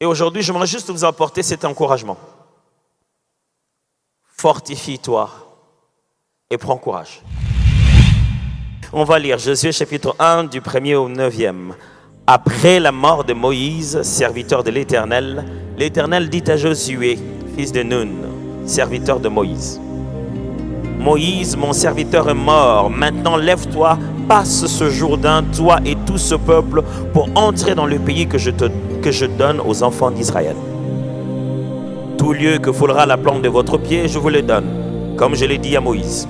Et aujourd'hui, j'aimerais juste vous apporter cet encouragement. Fortifie-toi et prends courage. On va lire Josué chapitre 1 du 1er au 9e. Après la mort de Moïse, serviteur de l'Éternel, l'Éternel dit à Josué, fils de Nun, serviteur de Moïse: Moïse, mon serviteur, est mort. Maintenant, lève-toi, passe ce Jourdain, toi et tout ce peuple, pour entrer dans le pays que je donne aux enfants d'Israël. Tout lieu que foulera la plante de votre pied, je vous le donne, comme je l'ai dit à Moïse.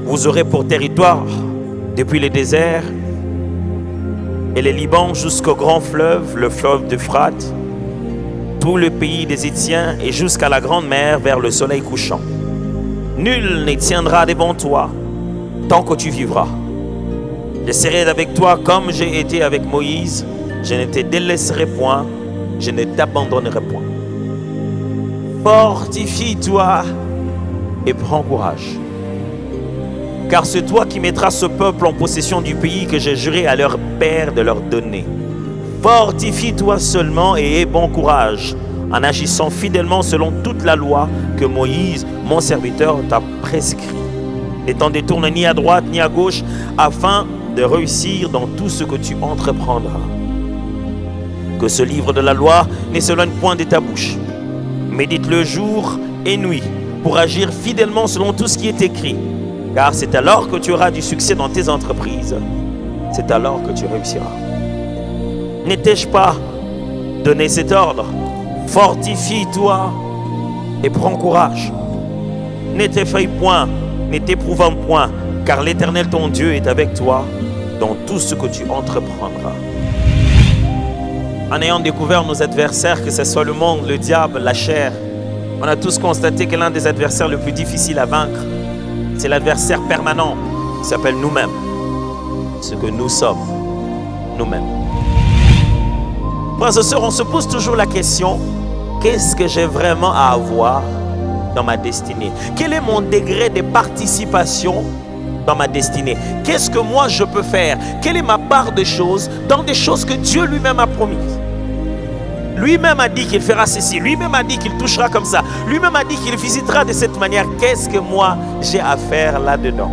Vous aurez pour territoire, depuis le désert et le Liban jusqu'au grand fleuve, le fleuve d'Euphrate, tout le pays des Hétiens et jusqu'à la grande mer vers le soleil couchant. Nul ne tiendra devant toi tant que tu vivras. Je serai avec toi comme j'ai été avec Moïse. Je ne te délaisserai point, je ne t'abandonnerai point. Fortifie-toi et prends courage. Car c'est toi qui mettras ce peuple en possession du pays que j'ai juré à leur père de leur donner. Fortifie-toi seulement et aie bon courage, en agissant fidèlement selon toute la loi que Moïse, mon serviteur, t'a prescrit. Ne t'en détourne ni à droite ni à gauche, afin de réussir dans tout ce que tu entreprendras. Que ce livre de la loi ne s'éloigne point de ta bouche. Médite-le jour et nuit, pour agir fidèlement selon tout ce qui est écrit. Car c'est alors que tu auras du succès dans tes entreprises. C'est alors que tu réussiras. Ne t'ai-je pas donné cet ordre? Fortifie-toi et prends courage. Ne t'effraie point, ne t'éprouvant point, car l'Éternel ton Dieu est avec toi dans tout ce que tu entreprendras. En ayant découvert nos adversaires, que ce soit le monde, le diable, la chair, on a tous constaté que l'un des adversaires le plus difficile à vaincre, c'est l'adversaire permanent qui s'appelle nous-mêmes. Ce que nous sommes, nous-mêmes. Frères et sœurs, on se pose toujours la question: qu'est-ce que j'ai vraiment à avoir dans ma destinée? Quel est mon degré de participation dans ma destinée? Qu'est-ce que moi je peux faire? Quelle est ma part de choses dans des choses que Dieu lui-même a promises? Lui-même a dit qu'il fera ceci. Lui-même a dit qu'il touchera comme ça. Lui-même a dit qu'il visitera de cette manière. Qu'est-ce que moi j'ai à faire là-dedans?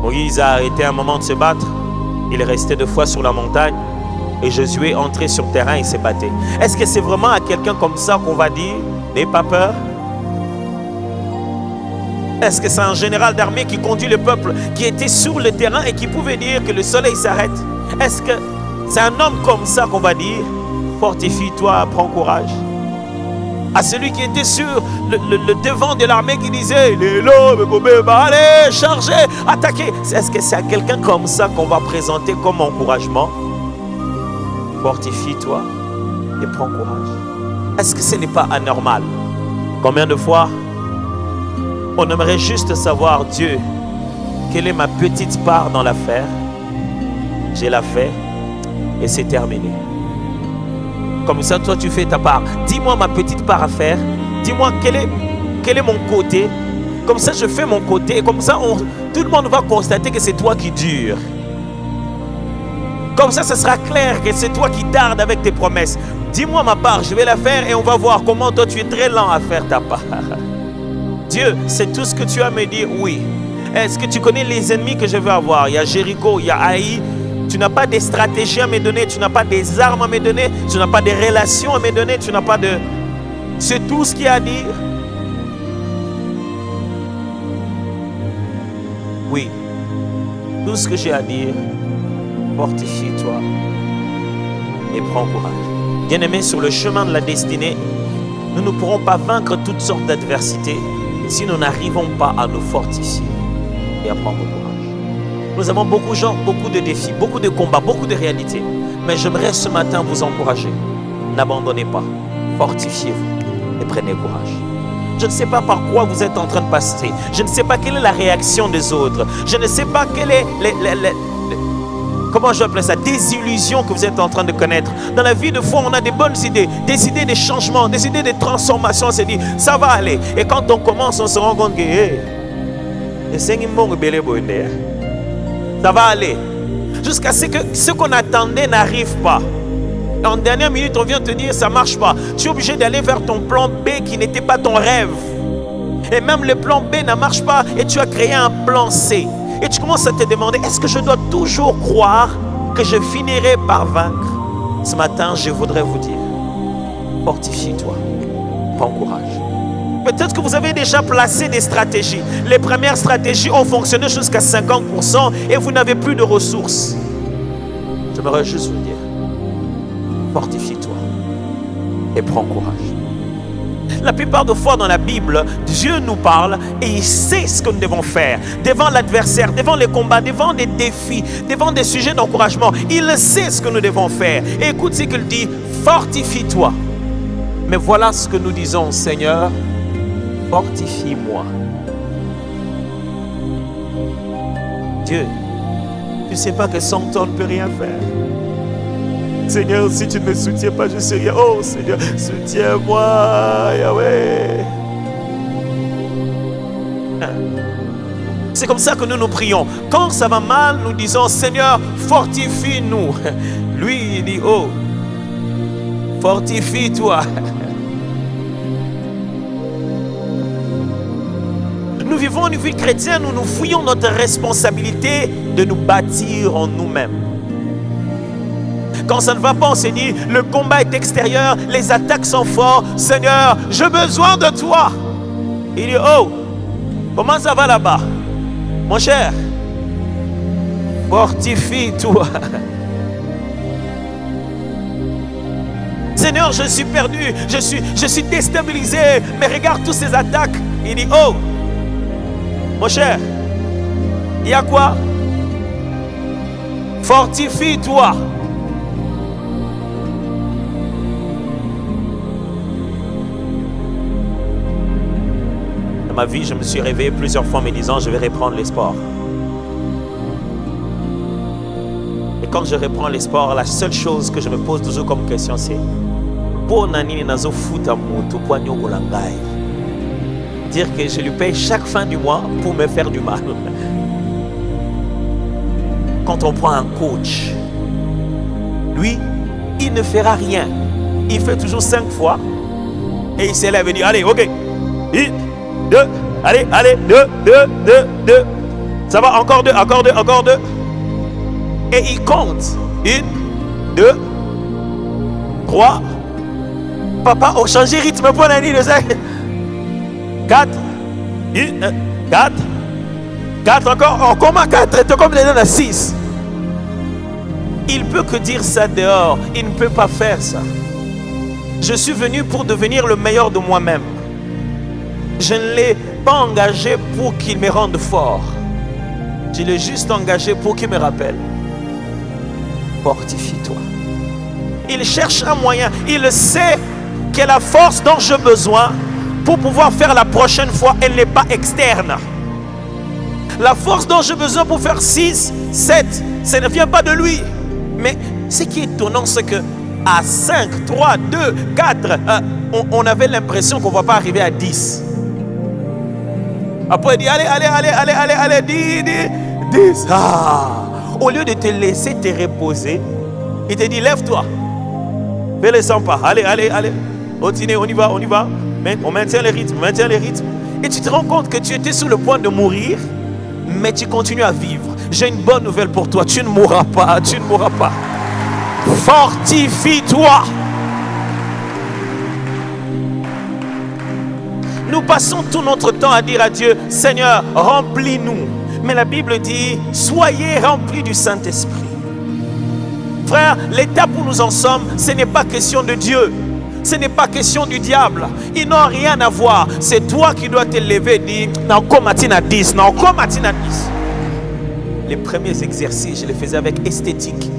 Moïse a arrêté un moment de se battre. Il est resté 2 fois sur la montagne. Et Josué est entré sur le terrain et s'est battu. Est-ce que c'est vraiment à quelqu'un comme ça qu'on va dire: n'aie pas peur? Est-ce que c'est un général d'armée qui conduit le peuple, qui était sur le terrain et qui pouvait dire que le soleil s'arrête? Est-ce que c'est un homme comme ça qu'on va dire: fortifie-toi, prends courage? À celui qui était sur le devant de l'armée qui disait: allez, chargez, attaquez. Est-ce que c'est à quelqu'un comme ça qu'on va présenter comme encouragement? Fortifie-toi et prends courage. Est-ce que ce n'est pas anormal? Combien de fois on aimerait juste savoir: Dieu, quelle est ma petite part dans l'affaire? J'ai la fait et c'est terminé. Comme ça, toi, tu fais ta part. Dis-moi ma petite part à faire. Dis-moi quel est mon côté. Comme ça, je fais mon côté. Et comme ça, tout le monde va constater que c'est toi qui dures. Comme ça, ce sera clair que c'est toi qui tardes avec tes promesses. Dis-moi ma part, je vais la faire et on va voir comment toi, tu es très lent à faire ta part. Dieu, c'est tout ce que tu as à me dire? Oui. Est-ce que tu connais les ennemis que je veux avoir? Il y a Jéricho, il y a Haï. Tu n'as pas des stratégies à me donner, tu n'as pas des armes à me donner, tu n'as pas des relations à me donner, tu n'as pas de... C'est tout ce qu'il y a à dire? Oui. Tout ce que j'ai à dire, fortifie-toi et prends courage. Bien-aimés, sur le chemin de la destinée, nous ne pourrons pas vaincre toutes sortes d'adversités si nous n'arrivons pas à nous fortifier et à prendre courage. Nous avons beaucoup de gens, beaucoup de défis, beaucoup de combats, beaucoup de réalités. Mais j'aimerais ce matin vous encourager. N'abandonnez pas, fortifiez-vous et prenez courage. Je ne sais pas par quoi vous êtes en train de passer. Je ne sais pas quelle est la réaction des autres. Je ne sais pas quelle est comment je vais appeler ça, des illusions que vous êtes en train de connaître. Dans la vie de foi, on a des bonnes idées, des idées de changement, des idées de transformation. On se dit, ça va aller. Et quand on commence, on se rend compte que ça va aller. Jusqu'à ce que ce qu'on attendait n'arrive pas. En dernière minute, on vient te dire ça ne marche pas. Tu es obligé d'aller vers ton plan B qui n'était pas ton rêve. Et même le plan B ne marche pas et tu as créé un plan C. Et tu commences à te demander, est-ce que je dois toujours croire que je finirai par vaincre? Ce matin, je voudrais vous dire, fortifie-toi, prends courage. Peut-être que vous avez déjà placé des stratégies. Les premières stratégies ont fonctionné jusqu'à 50% et vous n'avez plus de ressources. J'aimerais juste vous dire, fortifie-toi et prends courage. La plupart des fois dans la Bible, Dieu nous parle et il sait ce que nous devons faire. Devant l'adversaire, devant les combats, devant des défis, devant des sujets d'encouragement. Il sait ce que nous devons faire. Et écoute ce qu'il dit, fortifie-toi. Mais voilà ce que nous disons, Seigneur, fortifie-moi. Dieu, tu ne sais pas que sans toi on ne peut rien faire. Seigneur, si tu ne me soutiens pas, je ne sais rien. Oh Seigneur, soutiens-moi, Yahweh. C'est comme ça que nous prions. Quand ça va mal, nous disons, Seigneur, fortifie-nous. Lui, il dit, oh, fortifie-toi. Nous vivons une vie chrétienne où nous fouillons notre responsabilité de nous bâtir en nous-mêmes. Quand ça ne va pas, on se dit, le combat est extérieur, les attaques sont fortes. Seigneur, j'ai besoin de toi. Il dit, oh, comment ça va là-bas? Mon cher, fortifie-toi. Seigneur, je suis perdu, je suis déstabilisé, mais regarde toutes ces attaques. Il dit, oh, mon cher, il y a quoi? Fortifie-toi. Dans ma vie, je me suis réveillé plusieurs fois en me disant, je vais reprendre les sports. Et quand je reprends les sports, la seule chose que je me pose toujours comme question, c'est dire que je lui paye chaque fin du mois pour me faire du mal. Quand on prend un coach, lui, il ne fera rien. Il fait toujours 5 fois et il s'élève et dit, allez, ok, 1, 2, allez, 2. Ça va, encore 2. Et il compte. 1, 2, 3. Papa, on change de rythme pour l'année de ça. 4. 4 encore. On commence à 4. Tu comme les gens à 6. Il peut que dire ça dehors. Il ne peut pas faire ça. Je suis venu pour devenir le meilleur de moi-même. Je ne l'ai pas engagé pour qu'il me rende fort. Je l'ai juste engagé pour qu'il me rappelle. Fortifie-toi. Il cherche un moyen. Il sait que la force dont j'ai besoin pour pouvoir faire la prochaine fois, elle n'est pas externe. La force dont j'ai besoin pour faire 6, 7, ça ne vient pas de lui. Mais ce qui est étonnant, c'est que à 5, 3, 2, 4, on avait l'impression qu'on ne va pas arriver à 10. Après, il dit, allez, 10. Au lieu de te laisser te reposer, il te dit, lève-toi. Fais les 100 pas. Allez. Continue, on y va. On maintient le rythme. Et tu te rends compte que tu étais sur le point de mourir, mais tu continues à vivre. J'ai une bonne nouvelle pour toi. Tu ne mourras pas. Fortifie-toi. Nous passons tout notre temps à dire à Dieu, Seigneur, remplis-nous. Mais la Bible dit, soyez remplis du Saint-Esprit. Frère, l'étape où nous en sommes, ce n'est pas question de Dieu. Ce n'est pas question du diable. Ils n'ont rien à voir. C'est toi qui dois te lever et dire, à 10. Les premiers exercices, je les faisais avec esthétique.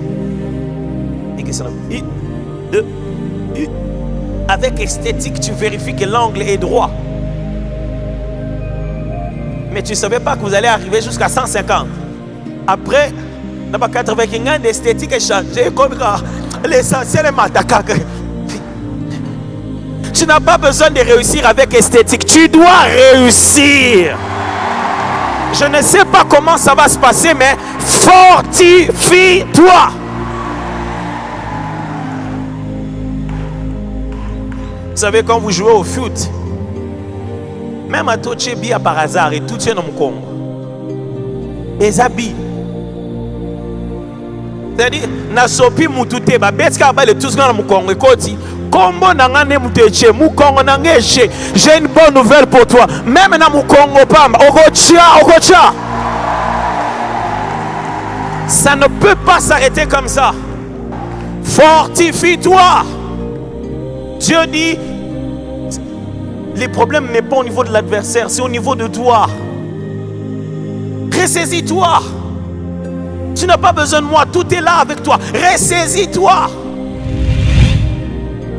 Avec esthétique, tu vérifies que l'angle est droit. Mais tu ne savais pas que vous allez arriver jusqu'à 150. Après, dans 80 d'esthétique est changé. Comme l'essentiel est matakak. Tu n'as pas besoin de réussir avec esthétique. Tu dois réussir. Je ne sais pas comment ça va se passer, mais fortifie-toi. savez, quand vous jouez au foot, même à toucher bien par hasard et tout est dans mon combo. Et Zabi. C'est-à-dire, nasopi mutute ba betka ba le tous dans mon Congo koti. Combo nangane muteche mu Congo nangeche. J'ai une bonne nouvelle pour toi. Même dans mon Congo pamba, okocha. Ça ne peut pas s'arrêter comme ça. Fortifie-toi. Dieu dit, les problèmes n'est pas au niveau de l'adversaire, c'est au niveau de toi. Ressaisis-toi. Tu n'as pas besoin de moi, tout est là avec toi. Ressaisis-toi.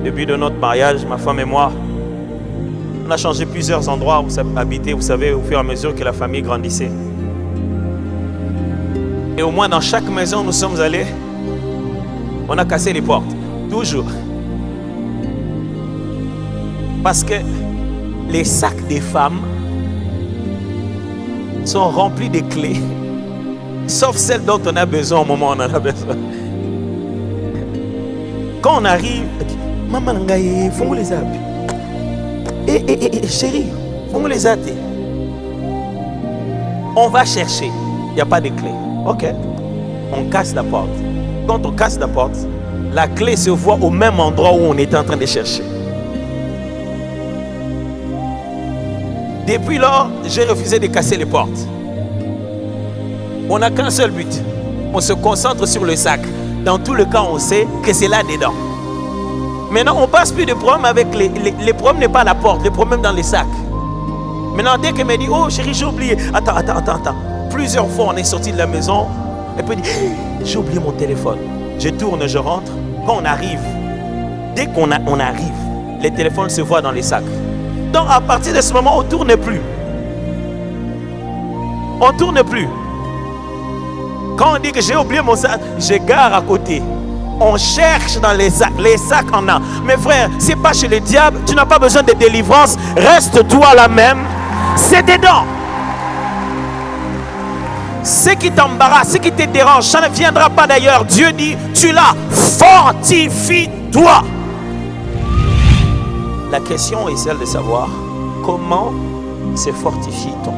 Depuis de notre mariage, ma femme et moi, on a changé plusieurs endroits où on habitait, vous savez, au fur et à mesure que la famille grandissait. Et au moins dans chaque maison où nous sommes allés, on a cassé les portes. Toujours. Parce que les sacs des femmes sont remplis de clés, sauf celles dont on a besoin au moment où on en a besoin. Quand on arrive, maman nangaye, fais-moi les appuis. Chérie, fais-moi les appuis. On va chercher, il n'y a pas de clé. Ok, on casse la porte. Quand on casse la porte, la clé se voit au même endroit où on était en train de chercher. Depuis lors, j'ai refusé de casser les portes. On n'a qu'un seul but. On se concentre sur le sac. Dans tout le cas, on sait que c'est là dedans. Maintenant, on passe plus de problèmes avec les problèmes n'est pas la porte, les problèmes dans les sacs. Maintenant, dès qu'elle me dit, oh chérie, j'ai oublié. Attends. Plusieurs fois, on est sorti de la maison. Elle peut dire, j'ai oublié mon téléphone. Je tourne, je rentre. Quand on arrive, dès qu'on arrive, les téléphones se voient dans les sacs. Donc à partir de ce moment, on ne tourne plus. On ne tourne plus. Quand on dit que j'ai oublié mon sac, je gare à côté. On cherche dans les sacs en a. Mes frères, ce n'est pas chez le diable, tu n'as pas besoin de délivrance. Reste-toi là même, c'est dedans. Ce qui t'embarrasse, ce qui te dérange, ça ne viendra pas d'ailleurs. Dieu dit, tu l'as, fortifie-toi. La question est celle de savoir comment se fortifie-t-on?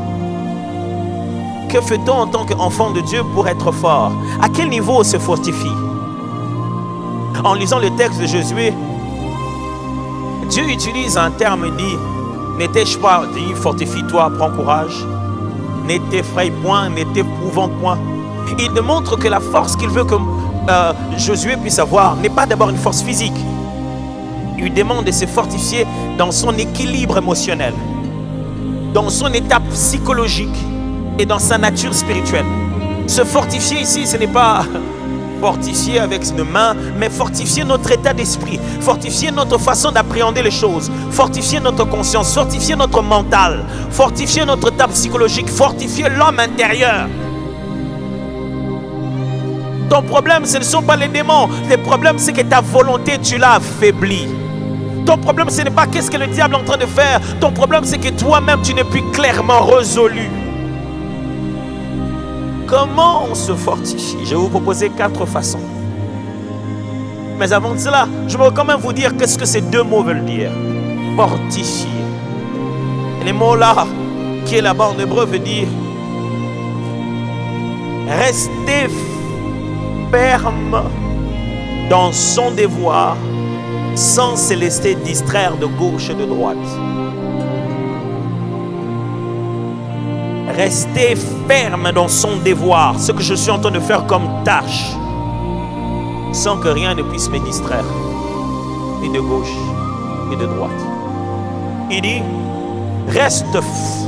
Que fait-on en tant qu'enfant de Dieu pour être fort? À quel niveau on se fortifie? En lisant le texte de Josué, Dieu utilise un terme dit, ne t'ai-je pas dit fortifie-toi, prends courage, ne t'effraie point, ne t'éprouvante point. Il démontre que la force qu'il veut que Josué puisse avoir n'est pas d'abord une force physique. Il lui demande de se fortifier dans son équilibre émotionnel, dans son état psychologique et dans sa nature spirituelle. Se fortifier ici, ce n'est pas fortifier avec nos mains, mais fortifier notre état d'esprit, fortifier notre façon d'appréhender les choses, fortifier notre conscience, fortifier notre mental, fortifier notre état psychologique, fortifier l'homme intérieur. Ton problème, ce ne sont pas les démons. Le problème, c'est que ta volonté, tu l'as affaiblie. Ton problème, ce n'est pas qu'est-ce que le diable est en train de faire. Ton problème, c'est que toi-même, tu n'es plus clairement résolu. Comment on se fortifie? Je vais vous proposer 4 façons. Mais avant de cela, je veux quand même vous dire qu'est-ce que ces 2 mots veulent dire. Fortifier. Et les mots là, qui est là-bas en hébreu, veut dire rester ferme dans son devoir sans se laisser distraire de gauche et de droite. Rester ferme dans son devoir, ce que je suis en train de faire comme tâche, sans que rien ne puisse me distraire, ni de gauche, ni de droite. Il dit, reste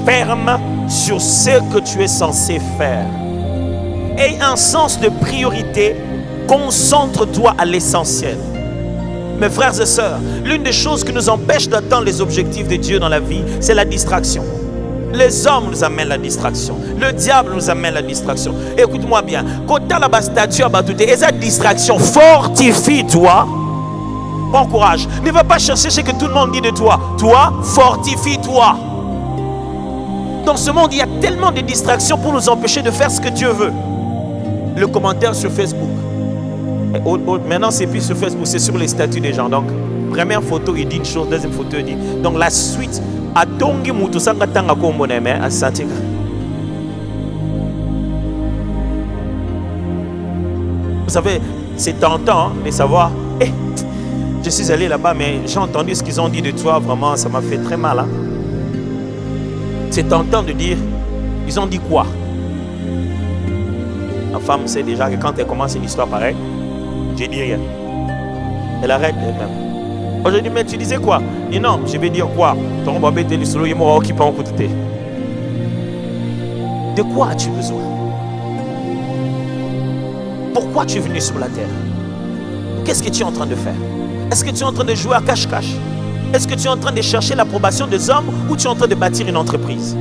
ferme sur ce que tu es censé faire. Aie un sens de priorité, concentre-toi à l'essentiel. Mes frères et sœurs, l'une des choses qui nous empêche d'atteindre les objectifs de Dieu dans la vie, c'est la distraction. Les hommes nous amènent la distraction. Le diable nous amène la distraction. Écoute-moi bien. Quand tu as la statue à battre, et cette distraction, fortifie-toi. Bon courage. Ne va pas chercher ce que tout le monde dit de toi. Toi, fortifie-toi. Dans ce monde, il y a tellement de distractions pour nous empêcher de faire ce que Dieu veut. Le commentaire sur Facebook. Maintenant, c'est plus sur Facebook, c'est sur les statuts des gens. Donc, Première photo, il dit une chose. Deuxième photo, il dit. Donc la suite, à Tongi Moutousanga Tanga Komboneme, à Santika. Vous savez, c'est tentant de savoir. Je suis allé là-bas, mais j'ai entendu ce qu'ils ont dit de toi. Vraiment, ça m'a fait très mal. Hein? C'est tentant de dire. Ils ont dit quoi? La femme sait déjà que quand elle commence une histoire pareille, je dis rien. Elle arrête elle-même. Aujourd'hui, mais tu disais quoi? Et non, je vais dire quoi? De quoi as-tu besoin? Pourquoi tu es venu sur la terre? Qu'est-ce que tu es en train de faire? Est-ce que tu es en train de jouer à cache-cache? Est-ce que tu es en train de chercher l'approbation des hommes ou tu es en train de bâtir une entreprise?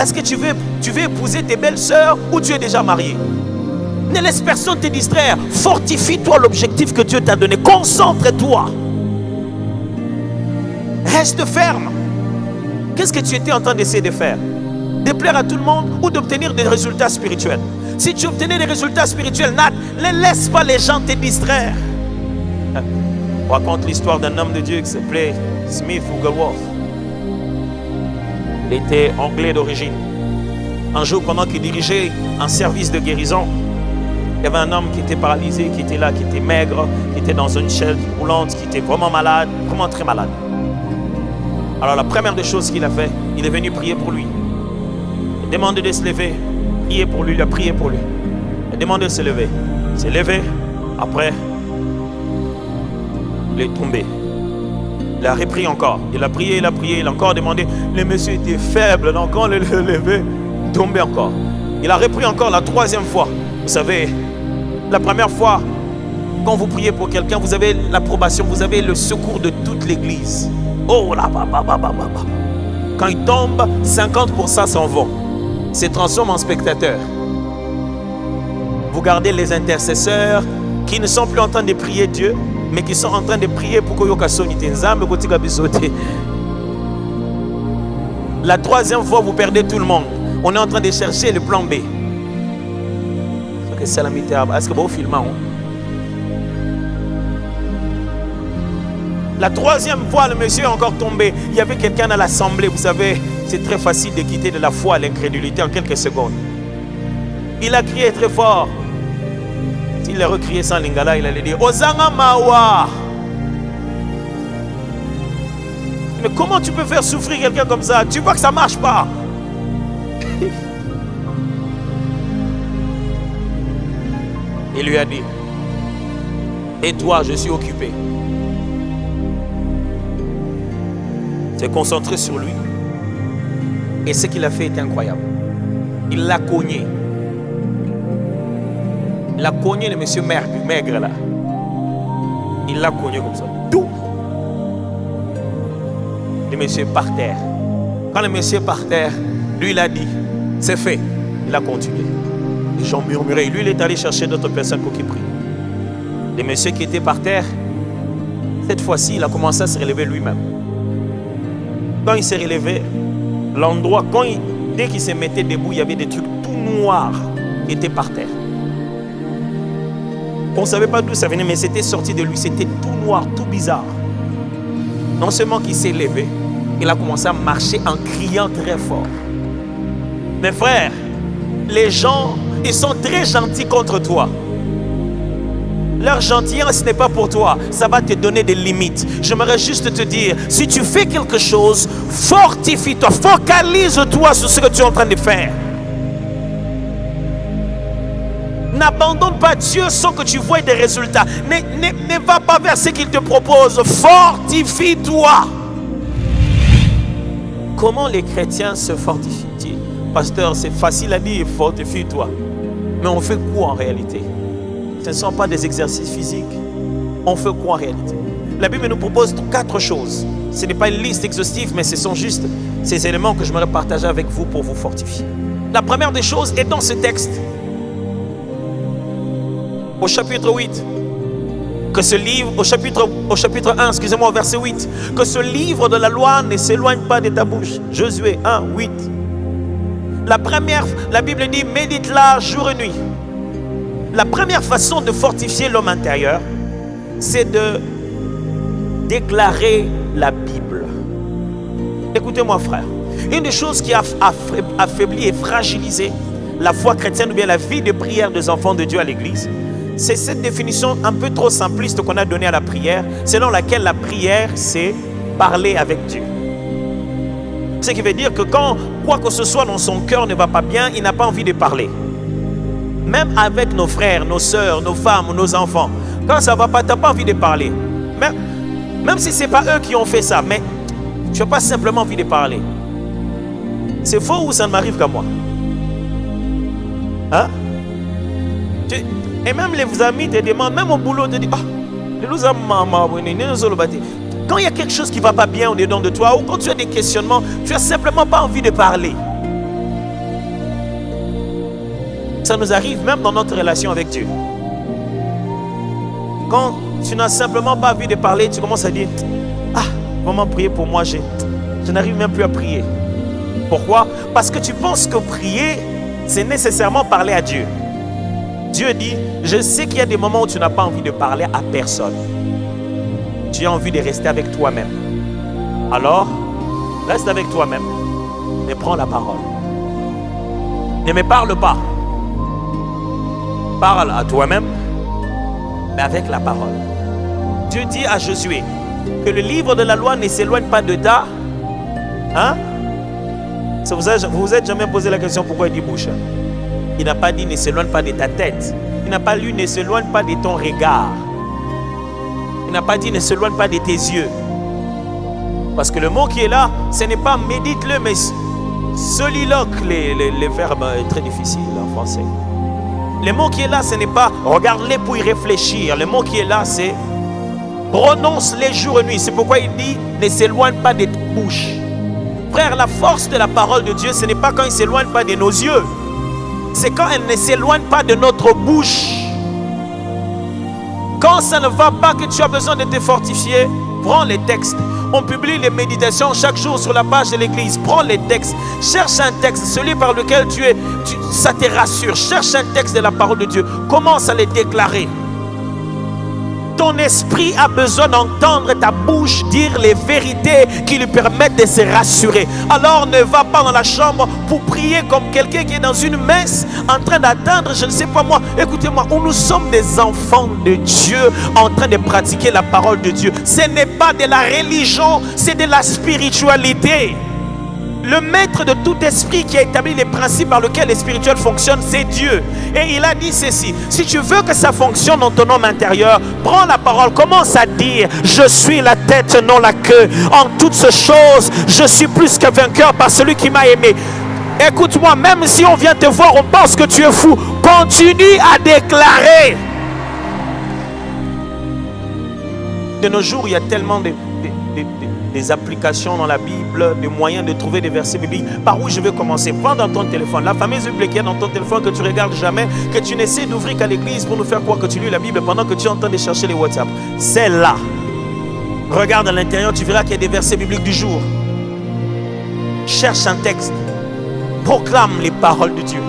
Est-ce que tu veux épouser tes belles sœurs ou tu es déjà marié? Ne laisse personne te distraire. Fortifie-toi l'objectif que Dieu t'a donné. Concentre-toi. Reste ferme. Qu'est-ce que tu étais en train d'essayer de faire? De plaire à tout le monde ou d'obtenir des résultats spirituels? Si tu obtenais des résultats spirituels, Nat, ne laisse pas les gens te distraire. On raconte l'histoire d'un homme de Dieu qui s'appelait Smith Wigglesworth. Il était anglais d'origine. Un jour, pendant qu'il dirigeait un service de guérison, il y avait un homme qui était paralysé, qui était là, qui était maigre, qui était dans une chaise roulante, qui était vraiment malade, vraiment très malade. Alors la première des choses qu'il a fait, il est venu prier pour lui. Il a demandé de se lever, prier pour lui, il a prié pour lui. Il a demandé de se lever. Il s'est levé, après, il est tombé. Il a repris encore. Il a prié, il a encore demandé. Le monsieur était faible, donc quand il est levé, il est tombé encore. Il a repris encore la troisième fois. Vous savez, la première fois, quand vous priez pour quelqu'un, vous avez l'approbation, vous avez le secours de toute l'église. Oh là, quand il tombe, 50% s'en vont. Se transforment en spectateurs. Vous gardez les intercesseurs qui ne sont plus en train de prier Dieu, mais qui sont en train de prier pour que la troisième fois, vous perdez tout le monde. On est en train de chercher le plan B. Est-ce que vous filmez? La troisième fois, le monsieur est encore tombé. Il y avait quelqu'un dans l'assemblée. Vous savez, c'est très facile de quitter de la foi à l'incrédulité en quelques secondes. Il a crié très fort. S'il a recrié sans lingala, il allait dire Ozanga Mawa. Mais comment tu peux faire souffrir quelqu'un comme ça? Tu vois que ça ne marche pas. Il lui a dit, et toi, je suis occupé. Il s'est concentré sur lui. Et ce qu'il a fait était incroyable. Il l'a cogné. Il a cogné le monsieur maigre là. Il l'a cogné comme ça. Tout. Le monsieur est par terre. Quand le monsieur est par terre, lui il a dit, c'est fait. Il a continué. Les gens murmuraient. Lui il est allé chercher d'autres personnes pour qu'il prie. Le monsieur qui était par terre, cette fois-ci il a commencé à se relever lui-même. Quand il s'est relevé, l'endroit, dès qu'il se mettait debout, il y avait des trucs tout noirs qui étaient par terre. On ne savait pas d'où ça venait, mais c'était sorti de lui. C'était tout noir, tout bizarre. Non seulement qu'il s'est levé, il a commencé à marcher en criant très fort. Mes frères, les gens, ils sont très gentils contre toi. Leur gentillesse n'est pas pour toi. Ça va te donner des limites. J'aimerais juste te dire, si tu fais quelque chose, fortifie-toi, focalise-toi sur ce que tu es en train de faire. N'abandonne pas Dieu sans que tu voies des résultats. Ne va pas vers ce qu'il te propose. Fortifie-toi. Comment les chrétiens se fortifient-ils? Pasteur, c'est facile à dire, fortifie-toi. Mais on fait quoi en réalité? Ce ne sont pas des exercices physiques. On fait quoi en réalité? La Bible nous propose 4 choses. Ce n'est pas une liste exhaustive, mais ce sont juste ces éléments que je voudrais partager avec vous pour vous fortifier. La première des choses est dans ce texte. Au chapitre 8. Que ce livre, au chapitre 1, excusez-moi, au verset 8. Que ce livre de la loi ne s'éloigne pas de ta bouche. Josué 1, 8. La Bible dit, médite-la jour et nuit. La première façon de fortifier l'homme intérieur, c'est déclarer la Bible. Écoutez-moi, frère. Une des choses qui a affaibli et fragilisé la foi chrétienne ou bien la vie de prière des enfants de Dieu à l'église, c'est cette définition un peu trop simpliste qu'on a donnée à la prière, selon laquelle la prière, c'est parler avec Dieu. Ce qui veut dire que quand quoi que ce soit dans son cœur ne va pas bien, il n'a pas envie de parler. Même avec nos frères, nos sœurs, nos femmes, nos enfants, quand ça ne va pas, tu n'as pas envie de parler. Même si ce n'est pas eux qui ont fait ça, mais tu n'as pas simplement envie de parler. C'est faux ou ça ne m'arrive qu'à moi? Hein? Et même les amis te demandent, même au boulot, te disent, quand il y a quelque chose qui ne va pas bien au-dedans de toi, ou quand tu as des questionnements, tu n'as simplement pas envie de parler. Ça nous arrive même dans notre relation avec Dieu. Quand tu n'as simplement pas envie de parler, tu commences à dire, comment prier pour moi, je n'arrive même plus à prier. Pourquoi? Parce que tu penses que prier, c'est nécessairement parler à Dieu. Dieu dit, je sais qu'il y a des moments où tu n'as pas envie de parler à personne. Tu as envie de rester avec toi-même. Alors, reste avec toi-même, mais prends la parole. Ne me parle pas. Parle à toi-même, mais avec la parole. Dieu dit à Josué que le livre de la loi ne s'éloigne pas de ta... Hein? Vous vous êtes jamais posé la question pourquoi il dit bouche? Il n'a pas dit ne s'éloigne pas de ta tête. Il n'a pas lu ne s'éloigne pas de ton regard. Il n'a pas dit ne s'éloigne pas de tes yeux. Parce que le mot qui est là, ce n'est pas médite-le, mais soliloque. Les verbes sont très difficiles en français. Le mot qui est là, ce n'est pas regarde-les pour y réfléchir. Le mot qui est là, c'est prononce-les jour et nuit. C'est pourquoi il dit ne s'éloigne pas de ta bouche. Frère, la force de la parole de Dieu, ce n'est pas quand il ne s'éloigne pas de nos yeux. C'est quand elle ne s'éloigne pas de notre bouche. Quand ça ne va pas, que tu as besoin de te fortifier, prends les textes. On publie les méditations chaque jour sur la page de l'église. Prends les textes. Cherche un texte, celui par lequel ça te rassure. Cherche un texte de la parole de Dieu. Commence à les déclarer. Ton esprit a besoin d'entendre ta bouche dire les vérités qui lui permettent de se rassurer. Alors ne va pas dans la chambre pour prier comme quelqu'un qui est dans une messe en train d'attendre, je ne sais pas moi. Écoutez-moi, nous sommes des enfants de Dieu en train de pratiquer la parole de Dieu. Ce n'est pas de la religion, c'est de la spiritualité. Le maître de tout esprit qui a établi les principes par lesquels les spirituels fonctionnent, c'est Dieu. Et il a dit ceci: si tu veux que ça fonctionne dans ton homme intérieur, prends la parole, commence à dire: je suis la tête, non la queue. En toutes ces choses, je suis plus que vainqueur par celui qui m'a aimé. Écoute-moi, même si on vient te voir, on pense que tu es fou. Continue à déclarer. De nos jours, il y a tellement des applications dans la Bible, des moyens de trouver des versets bibliques. Par où je vais commencer? Prends dans ton téléphone la fameuse Bible qui est dans ton téléphone, que tu regardes jamais, que tu n'essaies d'ouvrir qu'à l'église pour nous faire croire que tu lis la Bible pendant que tu es en train de chercher les WhatsApp. C'est là. Regarde à l'intérieur, tu verras qu'il y a des versets bibliques du jour. Cherche un texte. Proclame les paroles de Dieu.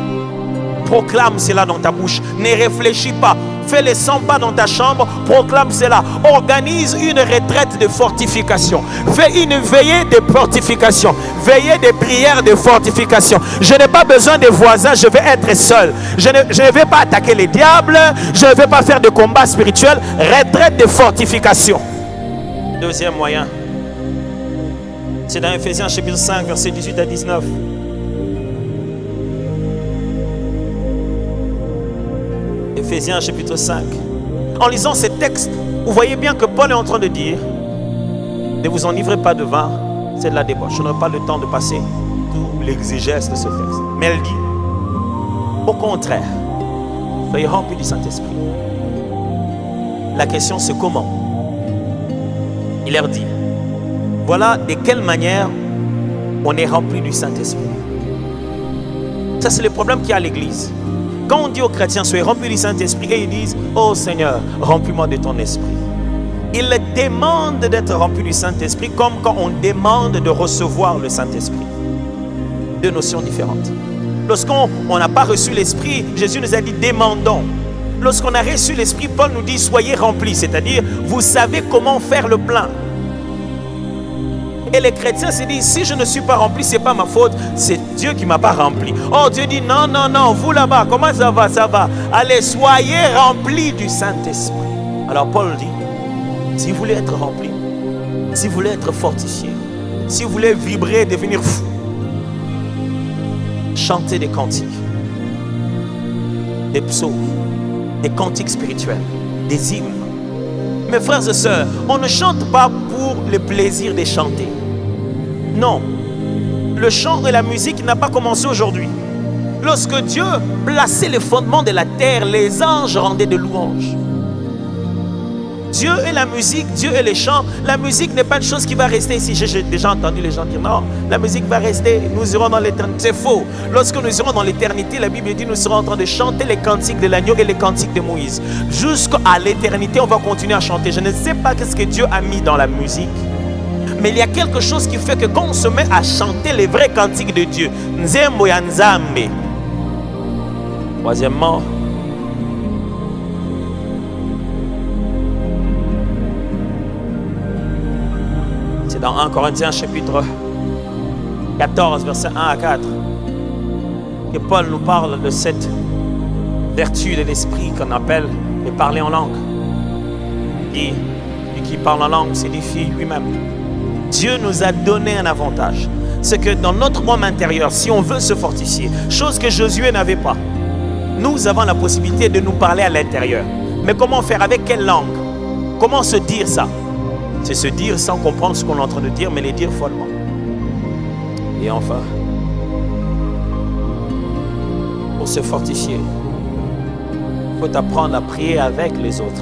Proclame cela dans ta bouche. Ne réfléchis pas. Fais les 100 pas dans ta chambre. Proclame cela. Organise une retraite de fortification. Fais une veillée de fortification. Veillée de prière de fortification. Je n'ai pas besoin de voisins. Je vais être seul. Je ne vais pas attaquer les diables. Je ne vais pas faire de combat spirituel. Retraite de fortification. Deuxième moyen, c'est dans Ephésiens chapitre 5, versets 18 à 19. Ephésiens chapitre 5. En lisant ces textes, vous voyez bien que Paul est en train de dire: ne vous enivrez pas de vin, c'est de la débauche. Je n'aurai pas le temps de passer tout l'exégèse de ce texte. Mais elle dit: au contraire, soyez remplis du Saint-Esprit. La question, c'est comment? Il leur dit: voilà de quelle manière on est rempli du Saint-Esprit. Ça, c'est le problème qu'il y a à l'église. Quand on dit aux chrétiens: soyez remplis du Saint-Esprit, et ils disent: oh Seigneur, remplis-moi de ton esprit. Ils demandent d'être remplis du Saint-Esprit comme quand on demande de recevoir le Saint-Esprit. Deux notions différentes. Lorsqu'on n'a pas reçu l'Esprit, Jésus nous a dit: demandons. Lorsqu'on a reçu l'Esprit, Paul nous dit: soyez remplis, c'est-à-dire vous savez comment faire le plein. Et les chrétiens se disent, si je ne suis pas rempli, ce n'est pas ma faute, c'est Dieu qui ne m'a pas rempli. Oh, Dieu dit, non, non, non, vous là-bas, comment ça va? Ça va. Allez, soyez remplis du Saint-Esprit. Alors Paul dit, si vous voulez être rempli, si vous voulez être fortifié, si vous voulez vibrer, devenir fou, chantez des cantiques, des psaumes, des cantiques spirituels, des hymnes. Mes frères et sœurs, on ne chante pas pour le plaisir de chanter. Non, le chant et la musique n'a pas commencé aujourd'hui. Lorsque Dieu plaçait les fondements de la terre, les anges rendaient des louanges. Dieu et la musique, Dieu et les chants, la musique n'est pas une chose qui va rester ici. J'ai déjà entendu les gens dire non, la musique va rester, nous irons dans l'éternité. C'est faux. Lorsque nous irons dans l'éternité, la Bible dit nous serons en train de chanter les cantiques de l'agneau et les cantiques de Moïse. Jusqu'à l'éternité, on va continuer à chanter. Je ne sais pas qu'est-ce que Dieu a mis dans la musique, mais il y a quelque chose qui fait que quand on se met à chanter les vrais cantiques de Dieu, Nzembo ya Nzambe. Troisièmement, dans 1 Corinthiens chapitre 14, versets 1 à 4, que Paul nous parle de cette vertu de l'esprit qu'on appelle de parler en langue. Et qui parle en langue s'édifie lui-même. Dieu nous a donné un avantage. C'est que dans notre homme intérieur, si on veut se fortifier, chose que Josué n'avait pas, nous avons la possibilité de nous parler à l'intérieur. Mais comment faire? Avec quelle langue? Comment se dire ça? C'est se dire sans comprendre ce qu'on est en train de dire, mais les dire follement. Et enfin, pour se fortifier, il faut apprendre à prier avec les autres.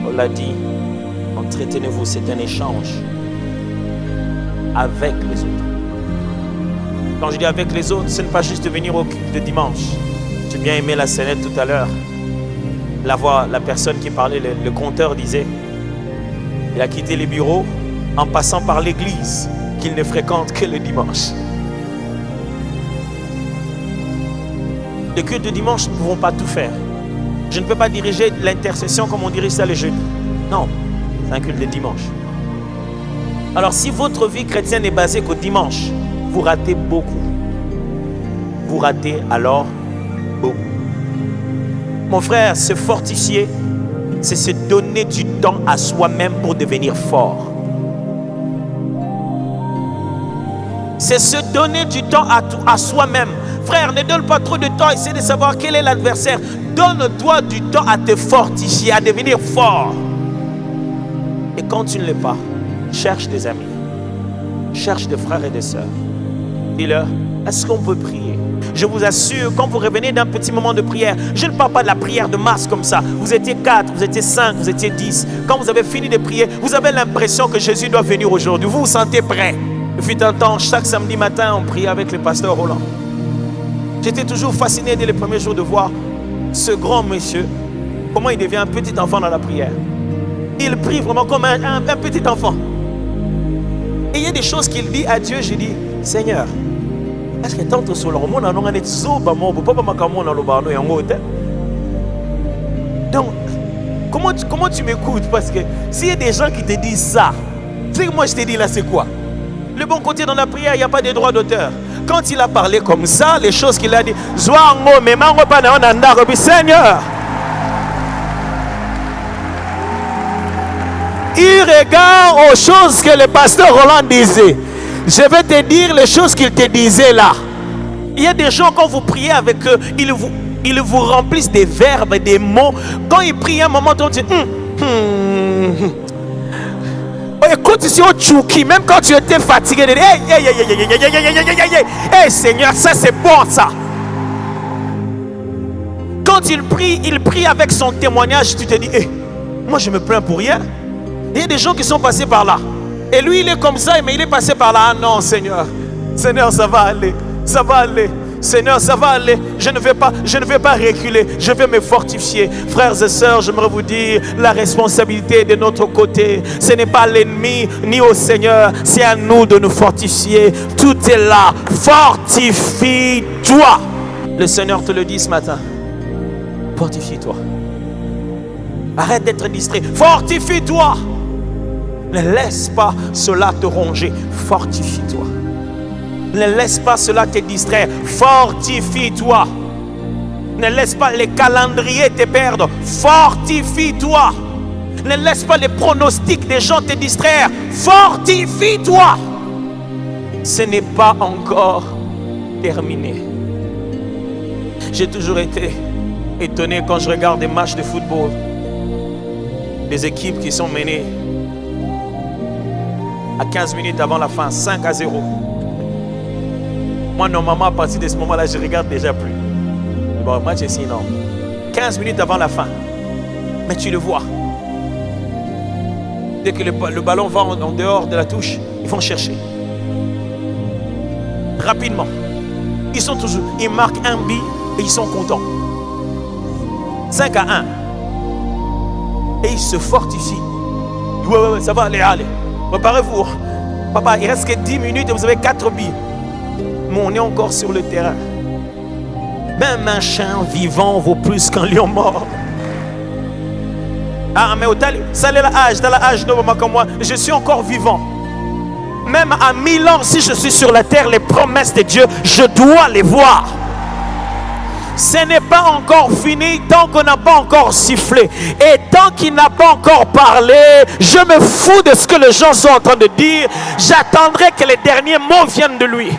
On l'a dit, entretenez-vous, c'est un échange avec les autres. Quand je dis avec les autres, ce n'est pas juste de venir au culte de dimanche. J'ai bien aimé la scénette tout à l'heure. La personne qui parlait, le conteur disait, il a quitté les bureaux en passant par l'église qu'il ne fréquente que le dimanche. Les cultes de dimanche ne pouvons pas tout faire. Je ne peux pas diriger l'intercession comme on dirige ça le jeudi. Non, c'est un culte de dimanche. Alors si votre vie chrétienne est basée qu'au dimanche, vous ratez beaucoup. Vous ratez alors beaucoup. Mon frère, se fortifier, c'est se donner du temps à soi-même pour devenir fort. C'est se donner du temps à soi-même. Frère, ne donne pas trop de temps, essaie de savoir quel est l'adversaire. Donne-toi du temps à te fortifier, à devenir fort. Et quand tu ne l'es pas, cherche des amis. Cherche des frères et des sœurs. Dis-leur, est-ce qu'on peut prier? Je vous assure, quand vous revenez d'un petit moment de prière, je ne parle pas de la prière de masse comme ça. Vous étiez 4, vous étiez 5, vous étiez 10. Quand vous avez fini de prier, vous avez l'impression que Jésus doit venir aujourd'hui. Vous vous sentez prêt. Il fut un temps, chaque samedi matin, on priait avec le pasteur Roland. J'étais toujours fasciné dès les premiers jours de voir ce grand monsieur, comment il devient un petit enfant dans la prière. Il prie vraiment comme un petit enfant. Et il y a des choses qu'il dit à Dieu. Je dis, Seigneur, est-ce que tant sur le monde on a des zoba mon papa makamon dans le barno et en haut. Donc comment tu m'écoutes? Parce que s'il y a des gens qui te disent ça, c'est que moi je te dis là c'est quoi? Le bon côté dans la prière, il n'y a pas de droit d'auteur. Quand il a parlé comme ça, les choses qu'il a dit, Seigneur, il regarde aux choses que le pasteur Roland disait. Je vais te dire les choses qu'il te disait là. Il y a des gens, quand vous priez avec eux, ils vous remplissent des verbes et des mots. Quand ils prient un moment, on dit écoute ici au Tchouki, même quand tu étais fatigué, hey Seigneur, ça c'est bon ça. Quand il prie avec son témoignage, tu te dis, moi je me plains pour rien. Il y a des gens qui sont passés par là. Et lui il est comme ça, mais il est passé par là. Ah non Seigneur, Seigneur ça va aller, ça va aller. Seigneur, ça va aller. Je ne vais pas reculer. Je vais me fortifier. Frères et sœurs, j'aimerais vous dire, la responsabilité est de notre côté. Ce n'est pas l'ennemi ni au Seigneur. C'est à nous de nous fortifier. Tout est là. Fortifie-toi. Le Seigneur te le dit ce matin. Fortifie-toi. Arrête d'être distrait. Fortifie-toi. Ne laisse pas cela te ronger. Fortifie-toi. Ne laisse pas cela te distraire. Fortifie-toi. Ne laisse pas les calendriers te perdre. Fortifie-toi. Ne laisse pas les pronostics des gens te distraire. Fortifie-toi. Ce n'est pas encore terminé. J'ai toujours été étonné quand je regarde des matchs de football. Des équipes qui sont menées à 15 minutes avant la fin, 5-0. Moi, normalement, à partir de ce moment-là, je ne regarde déjà plus. Bon, le match est si énorme. 15 minutes avant la fin. Mais tu le vois. Dès que le ballon va en dehors de la touche, ils vont chercher. Rapidement. Ils marquent un but et ils sont contents. 5-1. Et ils se fortifient. Ouais, ça va aller. Préparez-vous. Papa, il reste que 10 minutes et vous avez 4 buts. Mais on est encore sur le terrain. Même un chien vivant vaut plus qu'un lion mort. Ah, mais ça est dans l'âge de maman comme moi, je suis encore vivant. Même à 1000 ans, si je suis sur la terre, les promesses de Dieu, je dois les voir. Ce n'est pas encore fini tant qu'on n'a pas encore sifflé. Et tant qu'il n'a pas encore parlé, je me fous de ce que les gens sont en train de dire. J'attendrai que les derniers mots viennent de lui.